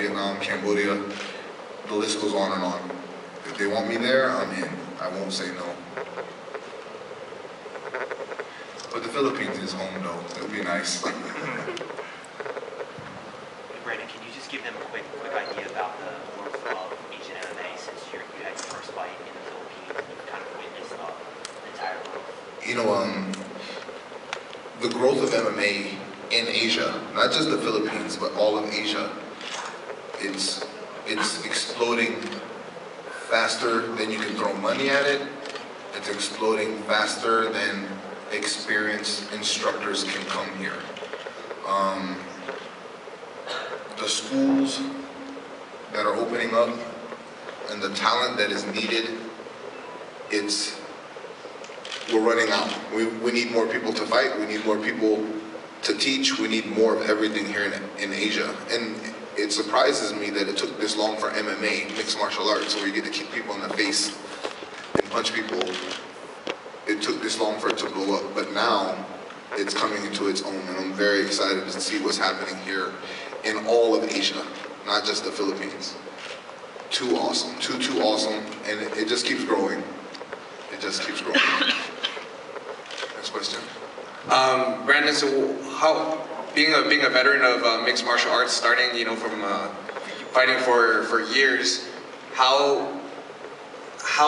Vietnam, Cambodia, the list goes on and on. If they want me there, I'm in. I won't say no. But the Philippines is home though. It'll be nice. Brandon, can you just give them a quick idea about the growth of Asian MMA since you had your first fight in the Philippines and you've kind of witnessed the entire growth? You know, the growth of MMA in Asia, not just the Philippines, but all of Asia, it's exploding faster than you can throw money at it. It's exploding faster than experienced instructors can come here. The schools that are opening up and the talent that is needed, we're running out. We need more people to fight. We need more people to teach. We need more of everything here in Asia. And it surprises me that it took this long for MMA, mixed martial arts, where you get to kick people in the face and punch people. It took this long for it to blow up, but now it's coming into its own, and I'm very excited to see what's happening here in all of Asia, not just the Philippines. Too awesome, too awesome, and it just keeps growing. It just keeps growing. Next question. Brandon, so how, being a veteran of mixed martial arts, starting from fighting for years, how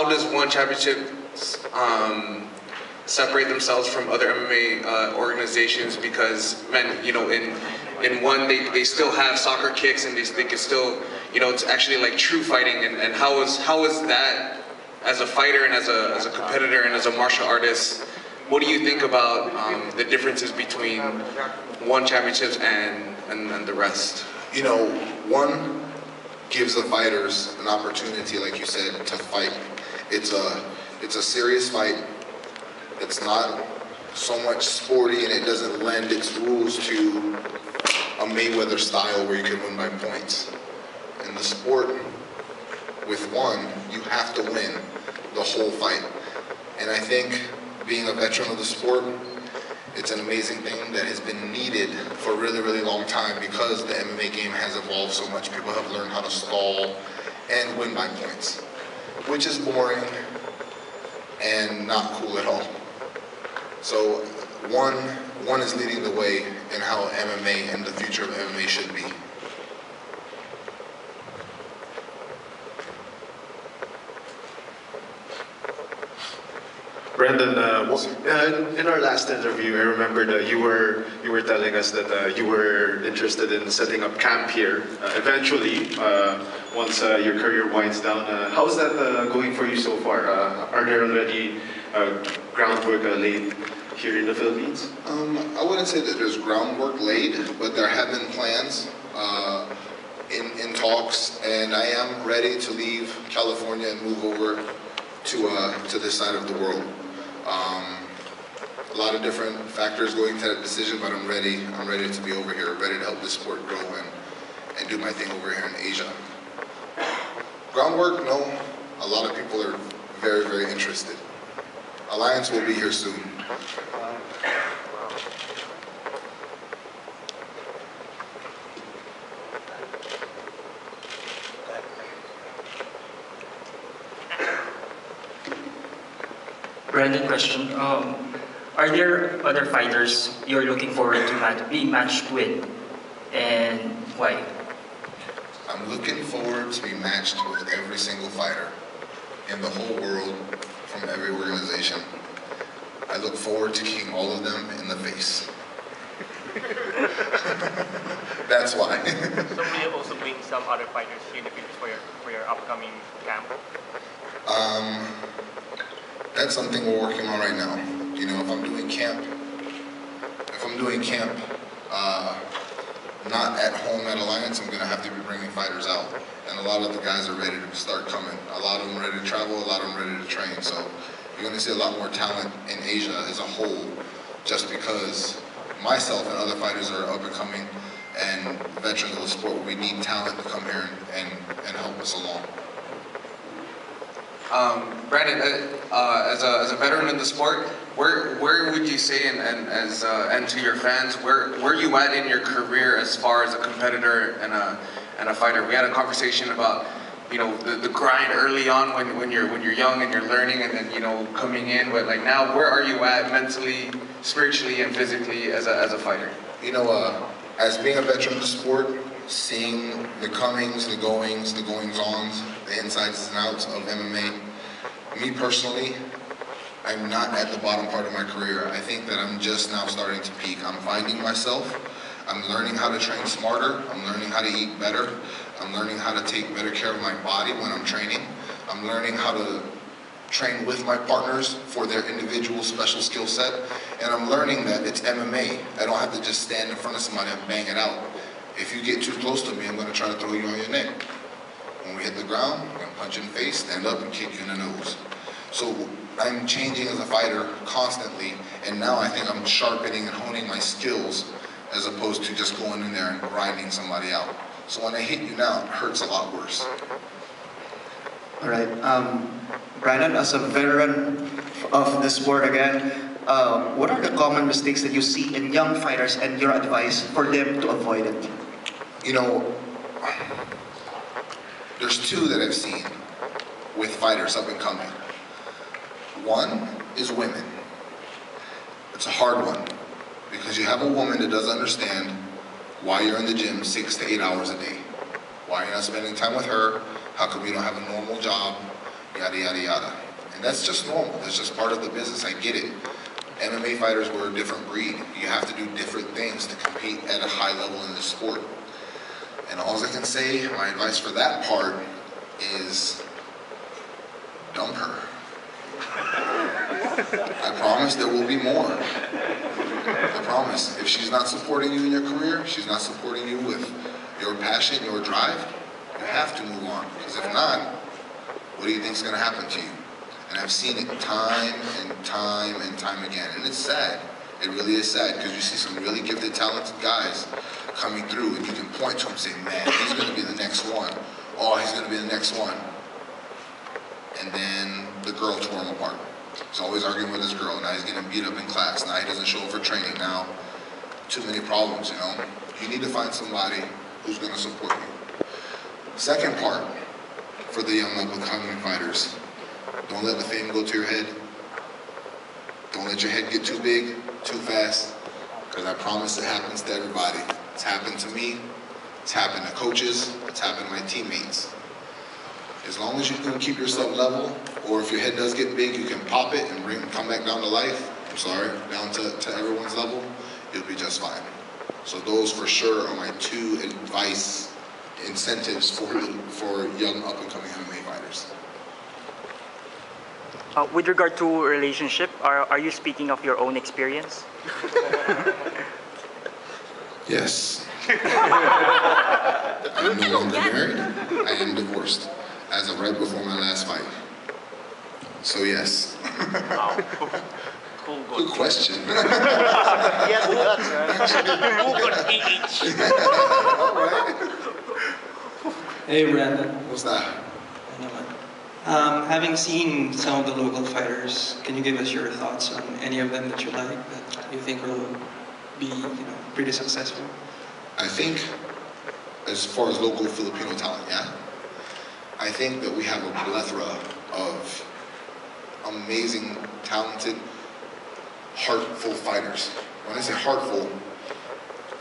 does one championship separate themselves from other MMA organizations? Because in one they still have soccer kicks and they can still it's actually like true fighting, and how is that as a fighter and as a competitor and as a martial artist? What do you think about the differences between one championships and the rest? One gives the fighters an opportunity, like you said, to fight. It's a serious fight. It's not so much sporty, and it doesn't lend its rules to a Mayweather style where you can win by points. In the sport, with one, you have to win the whole fight. And I think being a veteran of the sport, it's an amazing thing that has been needed for a really, really long time because the MMA game has evolved so much. People have learned how to stall and win by points, which is boring and not cool at all. So one is leading the way in how MMA and the future of MMA should be. Brandon, in our last interview, I remember that you were telling us that you were interested in setting up camp here. Eventually, once your career winds down, how's that going for you so far? Are there already groundwork laid here in the Philippines? I wouldn't say that there's groundwork laid, but there have been plans in talks, and I am ready to leave California and move over to this side of the world. A lot of different factors going into that decision, but I'm ready to be over here, ready to help this sport grow and do my thing over here in Asia. Groundwork, no. A lot of people are very, very interested. Alliance will be here soon. Brandon, question. Are there other fighters you're looking forward to being matched with, and why? I'm looking forward to be matched with every single fighter in the whole world from every organization. I look forward to kicking all of them in the face. That's why. So will you also bring some other fighters here in the future for your upcoming camp? That's something we're working on right now. If I'm doing camp, not at home at Alliance, I'm going to have to be bringing fighters out. And a lot of the guys are ready to start coming. A lot of them ready to travel, a lot of them ready to train. So you're going to see a lot more talent in Asia as a whole, just because myself and other fighters are up and coming and veterans of the sport. We need talent to come here and help us along. Brandon, as a veteran in the sport, where would you say, and to your fans, where you at in your career as far as a competitor and and a fighter. We had a conversation about, you know, the grind early on when you're young and you're learning, and then, you know, coming in. But like now, where are you at mentally, spiritually, and physically as a fighter? You know, as being a veteran of the sport, seeing the comings, the goings, the goings-ons, the insides and outs of MMA, me personally, I'm not at the bottom part of my career. I think that I'm just now starting to peak. I'm finding myself. I'm learning how to train smarter. I'm learning how to eat better. I'm learning how to take better care of my body when I'm training. I'm learning how to train with my partners for their individual special skill set. And I'm learning that it's MMA. I don't have to just stand in front of somebody and bang it out. If you get too close to me, I'm going to try to throw you on your neck. When we hit the ground, I'm going to punch you in the face, stand up, and kick you in the nose. So I'm changing as a fighter constantly, and now I think I'm sharpening and honing my skills as opposed to just going in there and grinding somebody out. So when I hit you now, it hurts a lot worse. All right. Brandon, as a veteran of the sport again, what are the common mistakes that you see in young fighters and your advice for them to avoid it? You know, there's two that I've seen with fighters up and coming. One is women. It's a hard one because you have a woman that doesn't understand why you're in the gym 6 to 8 hours a day. Why you're not spending time with her? How come you don't have a normal job? Yada, yada, yada. And that's just normal. That's just part of the business. I get it. MMA fighters were a different breed. You have to do different things to compete at a high level in this sport. And all I can say, my advice for that part is dump her. I promise there will be more. I promise. If she's not supporting you in your career, she's not supporting you with your passion, your drive, you have to move on. Because if not, what do you think is going to happen to you? And I've seen it time and time and time again. And it's sad. It really is sad because you see some really gifted, talented guys coming through and you can point to them and say, man, he's going to be the next one. Oh, he's going to be the next one. And then the girl tore him apart. He's always arguing with his girl. Now he's getting beat up in class. Now he doesn't show up for training. Now, too many problems, you know. You need to find somebody who's going to support you. Second part, for the young up-and-coming fighters, don't let the fame go to your head. Don't let your head get too big, too fast, because I promise it happens to everybody. It's happened to me. It's happened to coaches. It's happened to my teammates. As long as you can keep yourself level, or if your head does get big, you can pop it and come back down to life. I'm sorry, down to everyone's level, you'll be just fine. So those for sure are my two advice incentives for young up-and-coming MMA fighters. With regard to relationship, are you speaking of your own experience? Yes. I'm no longer married. I am divorced as of right before my last fight. So yes. Wow. Cool. Good question. Yes, the guts, right? Google PH. All right. Hey Brandon. What's that? Ano naman? Having seen some of the local fighters, can you give us your thoughts on any of them that you like, that you think will be, pretty successful? I think, as far as local Filipino talent, yeah, I think that we have a plethora of amazing, talented, heartful fighters. When I say heartful,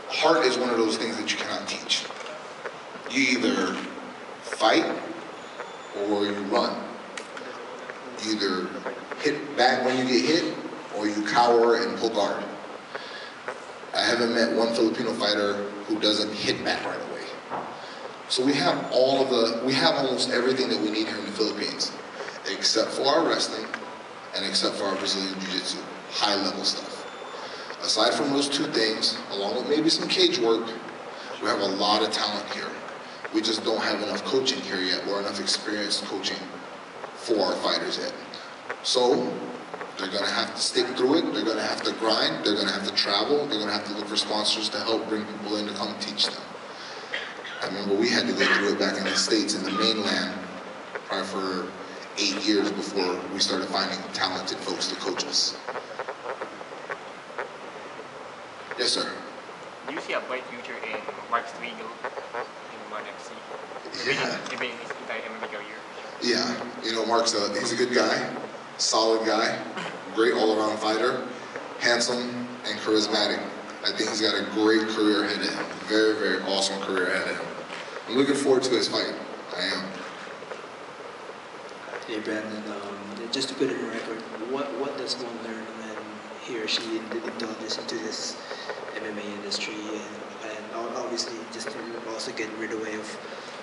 heart is one of those things that you cannot teach. You either fight or you run. You either hit back when you get hit or you cower and pull guard. I haven't met one Filipino fighter who doesn't hit back right away. So we have almost everything that we need here in the Philippines, except for our wrestling and except for our Brazilian Jiu-Jitsu, high-level stuff. Aside from those two things, along with maybe some cage work, we have a lot of talent here. We just don't have enough coaching here yet, or enough experienced coaching for our fighters yet. So they're gonna have to stick through it, they're gonna have to grind, they're gonna have to travel, they're gonna have to look for sponsors to help bring people in to come teach them. I remember we had to go through it back in the States, in the mainland, probably for 8 years before we started finding talented folks to coach us. Yes, sir. Do you see a bright future in Mark Striegel in one FC? even in his entire MMA career? Yeah, you know, he's a good guy, solid guy, great all-around fighter, handsome and charismatic. I think he's got a great career ahead of him, very, very awesome career ahead of him. I'm looking forward to his fight. I am. Hey Brandon, just to put it in record, what does one learn when he or she indulges into this MMA industry, and obviously just to also get rid away of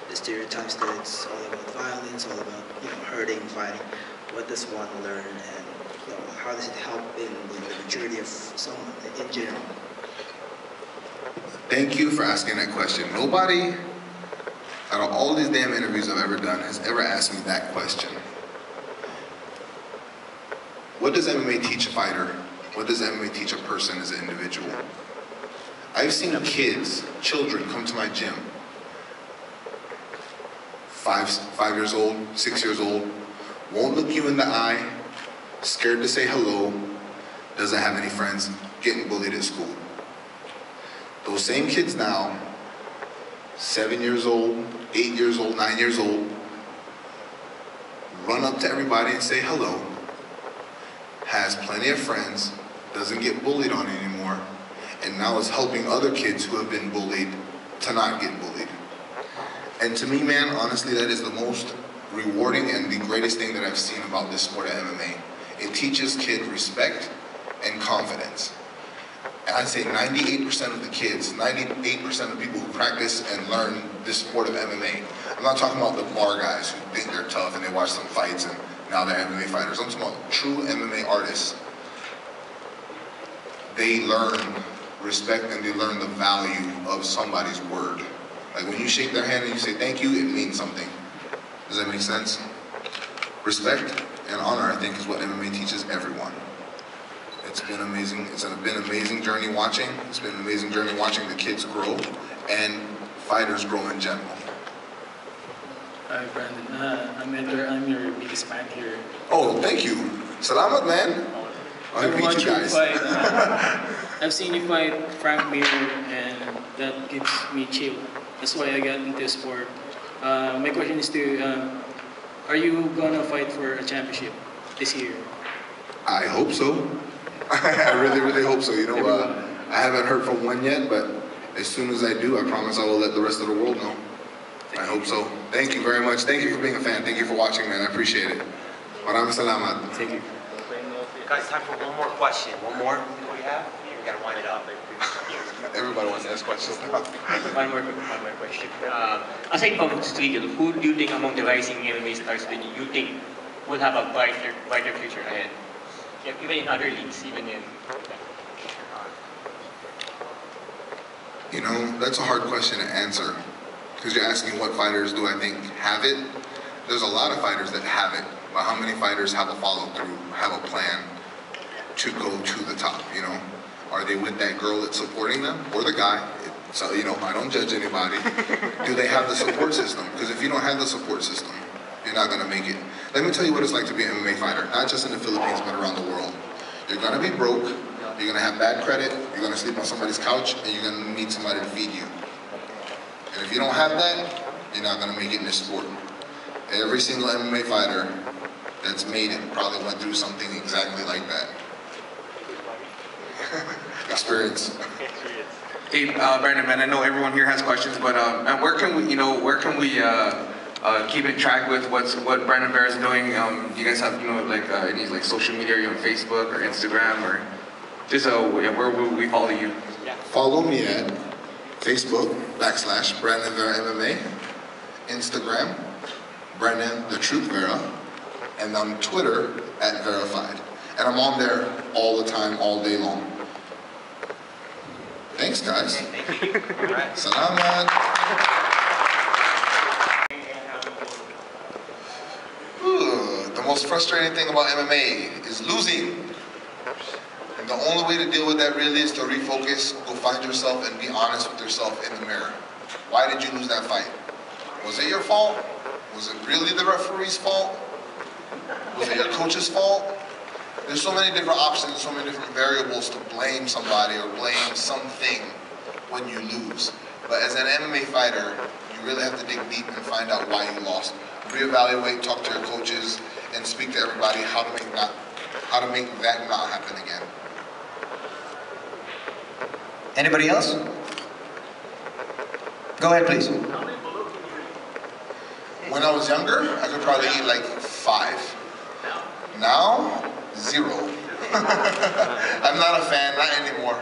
the stereotypes that it's all about violence, all about hurting, fighting. What does one learn, and how does it help in the maturity of someone in general? Thank you for asking that question. Nobody, out of all these damn interviews I've ever done, has ever asked me that question. What does MMA teach a fighter? What does MMA teach a person as an individual? I've seen children come to my gym, 5 years old, 6 years old, won't look you in the eye, scared to say hello, doesn't have any friends, getting bullied at school. Those same kids now, 7 years old, 8 years old, 9 years old, run up to everybody and say hello, has plenty of friends, doesn't get bullied on anymore, and now is helping other kids who have been bullied to not get bullied. And to me, man, honestly, that is the most rewarding and the greatest thing that I've seen about this sport of MMA. It teaches kids respect and confidence. And I'd say 98% of the kids, 98% of people who practice and learn this sport of MMA, I'm not talking about the bar guys who think they're tough and they watch some fights and now they're MMA fighters. I'm talking about true MMA artists. They learn respect and they learn the value of somebody's word. Like when you shake their hand and you say thank you, it means something. Does that make sense? Respect and honor, I think, is what MMA teaches everyone. It's been amazing. It's been an amazing journey watching. It's been an amazing journey watching the kids grow and fighters grow in general. Hi, Brandon. I'm your biggest fan here. Oh, thank you. Salamat, man. I beat you guys. I've seen you fight Frank Mir, and that gives me chill. That's why I got into sport. My question is are you gonna fight for a championship this year? I hope so. I really, really hope so. You know, I haven't heard from one yet, but as soon as I do, I promise I will let the rest of the world know. I hope so. Thank you very much. Thank you for being a fan. Thank you for watching, man. I appreciate it. Maraming salamat. Thank you. Guys, time for one more question. One more we have? We gotta wind it up. Everybody wants to ask questions. One more question. Aside from Striegel, who do you think among the rising MMA stars that you think will have a brighter future ahead? Even in other leagues, even in... You know, that's a hard question to answer. Because you're asking what fighters do I think have it? There's a lot of fighters that have it, but how many fighters have a follow-through, have a plan to go to the top, you know? Are they with that girl that's supporting them, or the guy? So, you know, I don't judge anybody. Do they have the support system? Because if you don't have the support system, you're not gonna make it. Let me tell you what it's like to be an MMA fighter, not just in the Philippines, but around the world. You're gonna be broke, you're gonna have bad credit, you're gonna sleep on somebody's couch, and you're gonna need somebody to feed you. And if you don't have that, you're not gonna make it in this sport. Every single MMA fighter that's made it probably went through something exactly like that. Experience. Hey, Brandon, man, I know everyone here has questions, but where can we keep in track with what Brandon Vera is doing? Do you guys have, any social media? Are you on Facebook or Instagram, or just where will we follow you? Follow me at Facebook / Brandon Vera MMA, Instagram Brandon the Truth Vera, and on Twitter at Verified. And I'm on there all the time, all day long. Thanks, guys. Thank you. All right. Salamat. The most frustrating thing about MMA is losing. And the only way to deal with that really is to refocus, go find yourself, and be honest with yourself in the mirror. Why did you lose that fight? Was it your fault? Was it really the referee's fault? Was it your coach's fault? There's so many different options, so many different variables to blame somebody or blame something when you lose. But as an MMA fighter, you really have to dig deep and find out why you lost. Reevaluate, talk to your coaches, and speak to everybody how to make that not happen again. Anybody else? Go ahead, please. When I was younger, I could probably eat like 5. Now, 0. I'm not a fan, not anymore.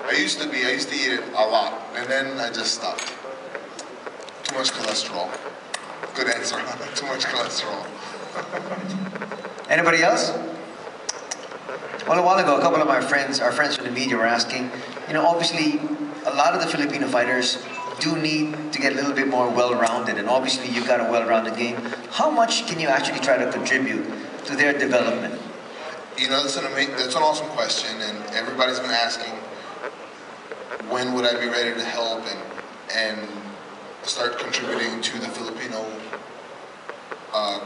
I used to eat it a lot, and then I just stopped. Too much cholesterol. Good answer. Too much cholesterol. Anybody else? Well, a while ago, a couple of our friends from the media were asking, obviously, a lot of the Filipino fighters do need to get a little bit more well-rounded, and obviously you've got a well-rounded game. How much can you actually try to contribute to their development? That's an awesome question, and everybody's been asking, when would I be ready to help and start contributing to the Filipino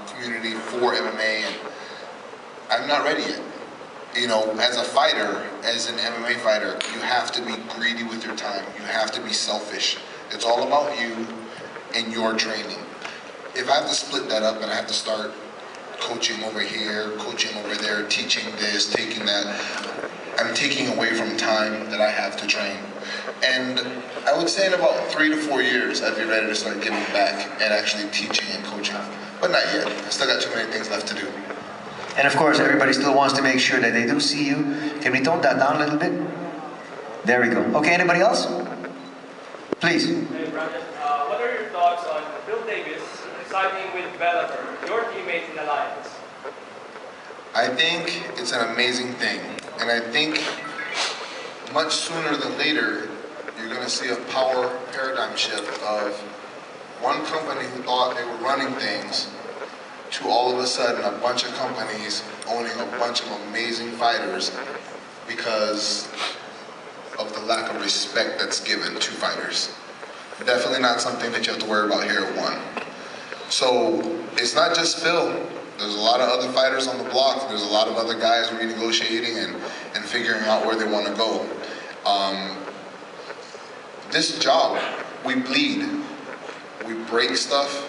community for MMA, and I'm not ready yet. As a fighter, as an MMA fighter, you have to be greedy with your time. You have to be selfish. It's all about you and your training. If I have to split that up and I have to start coaching over here, coaching over there, teaching this, taking that, I'm taking away from time that I have to train. And I would say in about 3 to 4 years, I'd be ready to start giving back and actually teaching and coaching. But not yet. I still got too many things left to do. And of course, everybody still wants to make sure that they do see you. Can we tone that down a little bit? There we go. Okay, anybody else? Please. Hey, Brandon, what are your thoughts on Phil Davis signing with Bellator, your teammate in Alliance? I think it's an amazing thing. And I think much sooner than later, you're going to see a power paradigm shift of one company who thought they were running things to all of a sudden a bunch of companies owning a bunch of amazing fighters because of the lack of respect that's given to fighters. Definitely not something that you have to worry about here at ONE. So it's not just Phil. There's a lot of other fighters on the block. There's a lot of other guys renegotiating and figuring out where they want to go. This job, we bleed. We break stuff.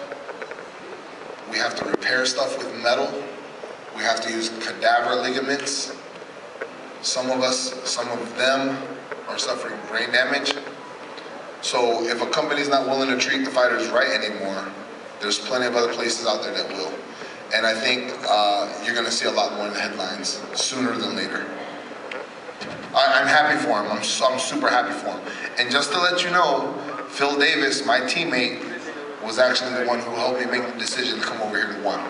We have to repair stuff with metal. We have to use cadaver ligaments. Some of them are suffering brain damage. So if a company's not willing to treat the fighters right anymore, there's plenty of other places out there that will. And I think you're gonna see a lot more in the headlines sooner than later. I'm happy for him. I'm super happy for him. And just to let you know, Phil Davis, my teammate, was actually the one who helped me make the decision to come over here to ONE.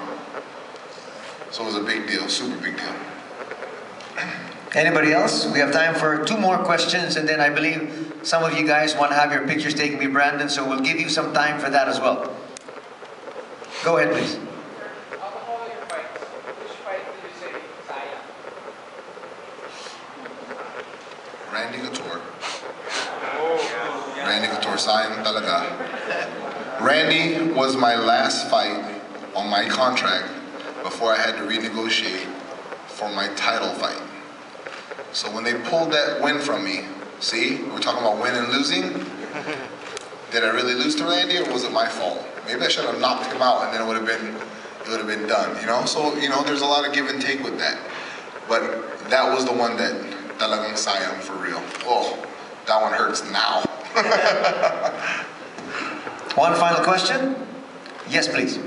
So it was a big deal, super big deal. Anybody else? We have time for 2 more questions, and then I believe some of you guys want to have your pictures taken with Brandon, so we'll give you some time for that as well. Go ahead, please. Out of all your fights, which fight did you say sayang? Randy Couture. Randy Couture, sayang talaga. Randy was my last fight on my contract before I had to renegotiate for my title fight. So when they pulled that win from me, see, we're talking about win and losing. Did I really lose to Randy, or was it my fault? Maybe I should have knocked him out, and then it would have been done. So there's a lot of give and take with that. But that was the one that talagang sayang for real. Oh, that one hurts now. One final question? Yes, please.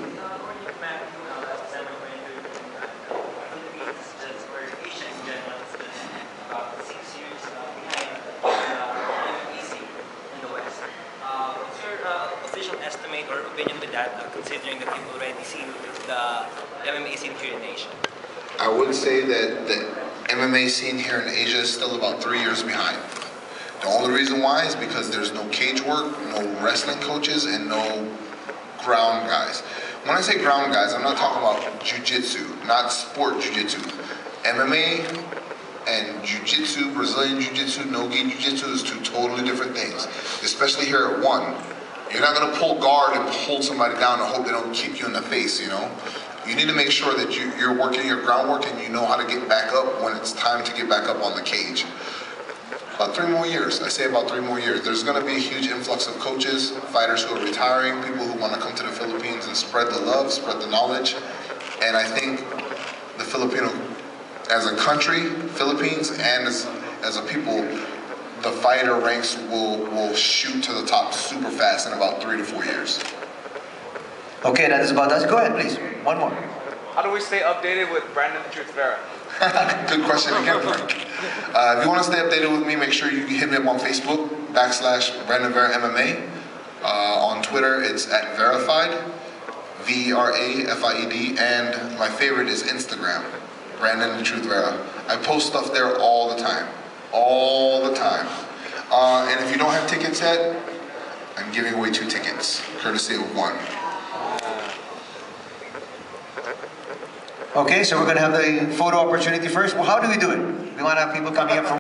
Estimate or opinion with that, considering that you've already seen the MMA scene here in Asia? I would say that the MMA scene here in Asia is still about 3 years behind. The only reason why is because there's no cage work, no wrestling coaches, and no ground guys. When I say ground guys, I'm not talking about jiu-jitsu, not sport jiu-jitsu. MMA and jiu-jitsu, Brazilian jiu-jitsu, no-gi jiu-jitsu is 2 totally different things, especially here at ONE. You're not going to pull guard and hold somebody down and hope they don't kick you in the face, You need to make sure that you're working your groundwork and you know how to get back up when it's time to get back up on the cage. About 3 more years. I say about 3 more years. There's going to be a huge influx of coaches, fighters who are retiring, people who want to come to the Philippines and spread the love, spread the knowledge. And I think the Filipino, as a country, Philippines, and as a people, the fighter ranks will shoot to the top super fast in about 3 to 4 years. Okay, that is about us. Go ahead, please. One more. How do we stay updated with Brandon the Truth Vera? Good question again, Frank. If you want to stay updated with me, make sure you hit me up on Facebook, /Brandon Vera MMA. On Twitter, it's @verified, VERAFIED, and my favorite is Instagram, Brandon the Truth Vera. I post stuff there all the time. And if you don't have tickets yet, I'm giving away 2 tickets, courtesy of 1. Okay, so we're going to have the photo opportunity first. Well, how do we do it? We want to have people coming up from